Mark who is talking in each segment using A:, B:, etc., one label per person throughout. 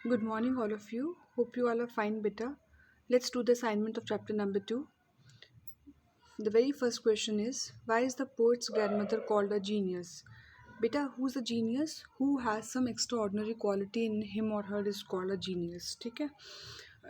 A: Good morning, all of you. Hope you all are fine, beta. Let's do the assignment of chapter number 2. The very first question is, why is the poet's grandmother called a genius? Beta, who's a genius? Who has some extraordinary quality in him or her is called a genius. Okay?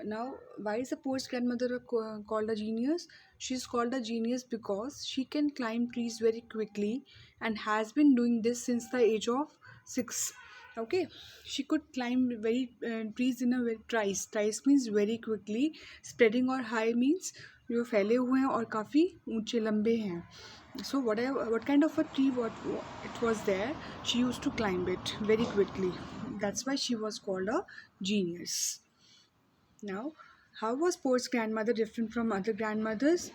A: Now, why is the poet's grandmother called a genius? She's called a genius because she can climb trees very quickly and has been doing this since the age of 6. Okay, she could climb very trees in a very trice means very quickly, spreading or high means जो फैले हुए हैं और काफ़ी ऊंचे लंबे हैं. So what kind of a tree what it was there, she used to climb it very quickly. That's why she was called a genius. Now, how was poet's grandmother different from other grandmothers?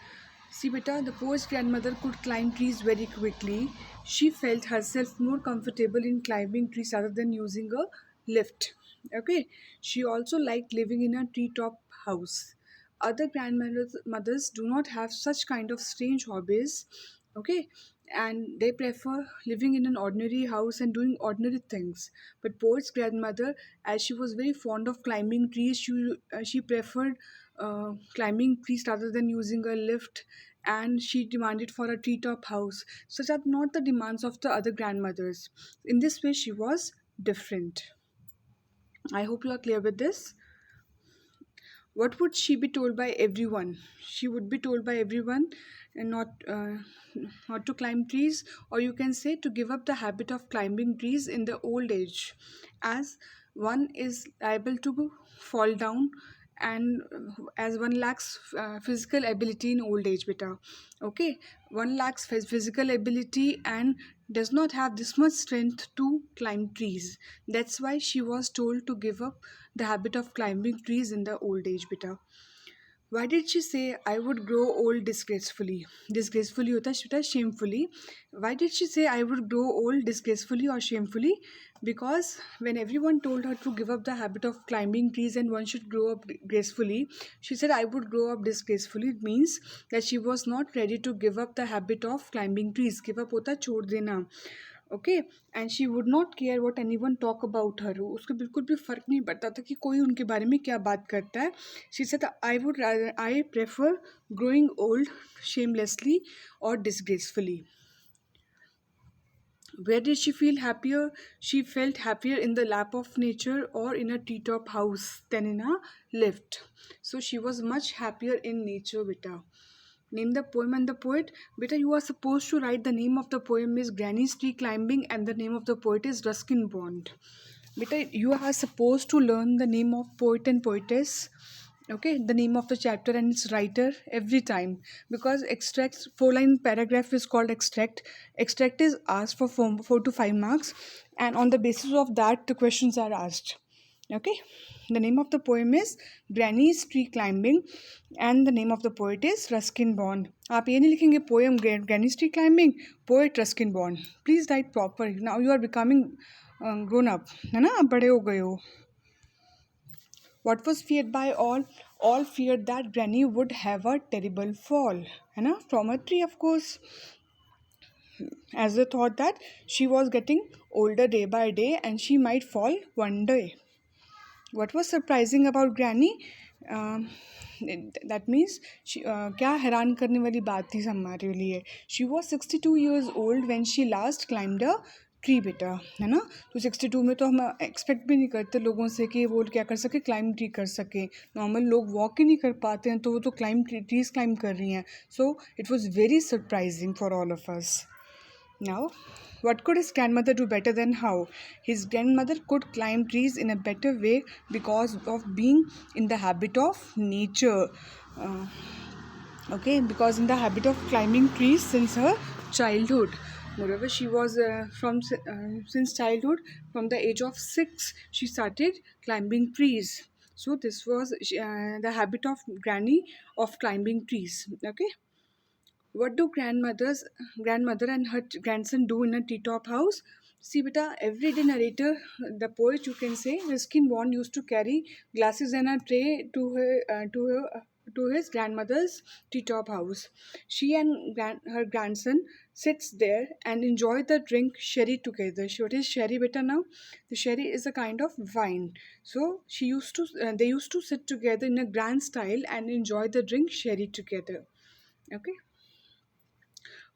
A: See, beta, the poet's grandmother could climb trees very quickly. She felt herself more comfortable in climbing trees rather than using a lift. Okay, she also liked living in a treetop house. Other grandmothers do not have such kind of strange hobbies. Okay, and they prefer living in an ordinary house and doing ordinary things. But poet's grandmother, as she was very fond of climbing trees, she preferred climbing trees rather than using a lift, and she demanded for a treetop house. Such are not the demands of the other grandmothers. In this way, she was different. I hope you are clear with this. What would she be told by everyone? She would be told by everyone and not to climb trees, or you can say to give up the habit of climbing trees in the old age, as one is liable to fall down, and as one lacks physical ability in old age, beta. Okay, one lacks physical ability and does not have this much strength to climb trees. That's why she was told to give up the habit of climbing trees in the old age, beta. Why did she say I would grow old disgracefully? Disgracefully hota है shamefully. Why did she say I would grow old disgracefully or shamefully? Because when everyone told her to give up the habit of climbing trees and one should grow up gracefully, she said I would grow up disgracefully. It means that she was not ready to give up the habit of climbing trees. Give up hota छोड़ देना. Okay, and she would not care what any one talk about her. उसको बिल्कुल भी फ़र्क नहीं पड़ता था कि कोई उनके बारे में क्या बात करता है. She said I prefer growing old shamelessly और डिसग्रेसफुली. Where did she feel happier? She felt happier in the lap of nature or in a treetop house than in a lift. So she was much happier in nature, beta. Name the poem and the poet. Beta, you are supposed to write the name of the poem is Granny's Tree Climbing and the name of the poet is Ruskin Bond. Beta, you are supposed to learn the name of poet and poetess, okay, the name of the chapter and its writer every time, because extracts 4-line paragraph is called extract is asked for 4 to 5 marks, and on the basis of that the questions are asked. Okay, the name of the poem is Granny's Tree Climbing and the name of the poet is Ruskin Bond. आप ये नहीं लिखेंगे poem Granny's Tree Climbing, poet Ruskin Bond. Please write proper. Now you are becoming grown up, है ना, आप बड़े हो गए हो. What was feared by all? All feared that Granny would have a terrible fall, है ना, from a tree, of course, as they thought that she was getting older day by day and she might fall one day. What was surprising about Granny? That means क्या हैरान करने वाली बात थी हमारे लिए. She was 62 years old when she last climbed a tree, बेटा, है ना. तो 62 में तो हम एक्सपेक्ट भी नहीं करते लोगों से कि वो क्या कर सके, क्लाइंब ट्री कर सके. नॉर्मल लोग वॉक ही नहीं कर पाते हैं, तो वो तो ट्रीज क्लाइंब कर रही हैं. So it was very surprising for all of us. Now, what could his grandmother do better than how? His grandmother could climb trees in a better way because of being in the habit of nature. Okay, because in the habit of climbing trees since her childhood. Moreover, she was since childhood, from the age of 6, she started climbing trees. So this was the habit of Granny of climbing trees. Okay. What do grandmother and her grandson do in a treetop house? See, beta, everyday narrator, the poet, you can say, Ruskin Bond used to carry glasses and a tray to his grandmother's treetop house. She and her grandson sits there and enjoy the drink sherry together. What is sherry, beta? Now, the sherry is a kind of wine. So they used to sit together in a grand style and enjoy the drink sherry together. Okay,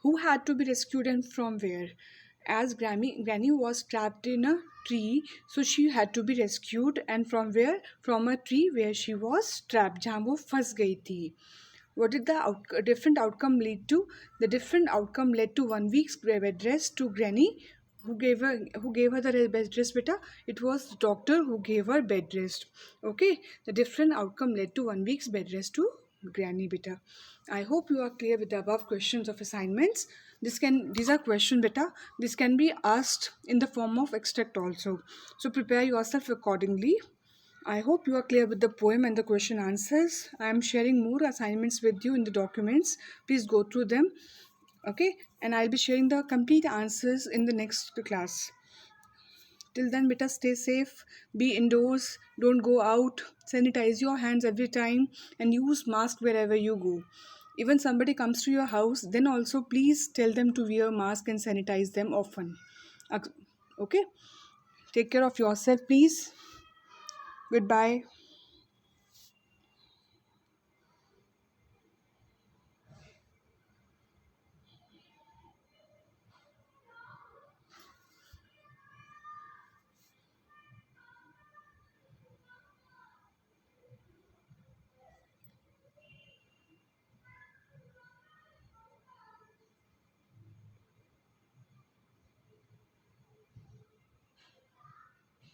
A: who had to be rescued and from where? As Granny was trapped in a tree, so she had to be rescued, and from where? From a tree where she was trapped, जहाँ वो फंस गई थी. What did the different outcome lead to? The different outcome led to 1 week's bed rest to Granny. Who gave her the bed rest, beta? It was the doctor who gave her bed rest. Okay, the different outcome led to 1 week's bed rest to Granny, beta. I hope you are clear with the above questions of assignments. These are questions, beta. This can be asked in the form of extract also. So prepare yourself accordingly. I hope you are clear with the poem and the question answers. I am sharing more assignments with you in the documents. Please go through them. Okay, and I'll be sharing the complete answers in the next class. Till then, beta, stay safe, be indoors, don't go out, sanitize your hands every time, and use mask wherever you go. Even somebody comes to your house, then also please tell them to wear mask and sanitize them often. Okay, take care of yourself, please. Goodbye.